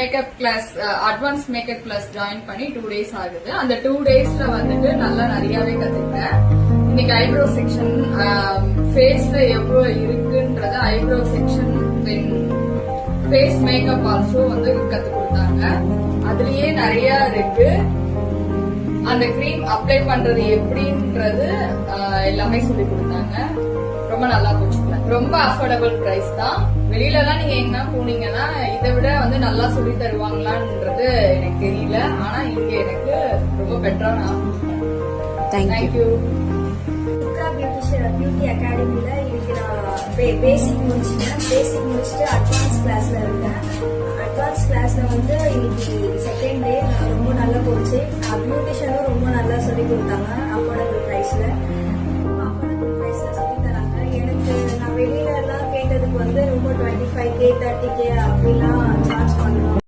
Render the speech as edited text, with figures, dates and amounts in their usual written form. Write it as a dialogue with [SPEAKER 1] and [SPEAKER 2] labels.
[SPEAKER 1] Makeup class advance makeup class join பண்ணி 2 days ஆகுது. அந்த 2 daysல வந்துட்டு நல்லா நிறையவே கத்துக்கிட்டேன். இன்னைக்கு ஐப்ரோ செக்ஷன், ஃபேஸ்ல எவ்வளவு இருக்குன்றது ஐப்ரோ செக்ஷன், தென் ஃபேஸ் மேக்கப் ஆல்சோ வந்து கத்து கொடுத்தாங்க. அதுலயே நிறைய இருக்கு. அந்த கிரீம் அப்ளை பண்றது எப்படின்றது எல்லாமே சொல்லி கொடுத்தாங்க. ரொம்ப நல்லா போச்சு. ரொம்ப அஃபோர்டபுள் பிரைஸ் தான். வெளியில எல்லாம் நீங்க எங்கன்னா போனீங்கன்னா இதை விட வந்து நல்லா சொல்லி தருவாங்களான்றது எனக்கு தெரியல. ஆனா இங்க எனக்கு ரொம்ப பெட்டரா நான் தேங்க்யூ.
[SPEAKER 2] பியூட்டி அகாடமில இன்னைக்கு நான் பேசிக் முடிச்சிட்டேன். பேசிக் முடிச்சுட்டு அட்வான்ஸ் கிளாஸ்ல இருக்கேன். அட்வான்ஸ் கிளாஸ்ல வந்து இன்னைக்கு செகண்ட் டே ரொம்ப நல்லா போச்சு. பியூட்டிஷியனும் ரொம்ப நல்லா சொல்லி கொடுத்தாங்க. அஃபோர்டபுள் பிரைஸ்ல சொல்லி தராங்க. எனக்கு நான் வெளியில எல்லாம் கேட்டதுக்கு வந்து ரொம்ப 25K 30K அப்படிலாம் சார்ஜ் பண்ணுவோம்.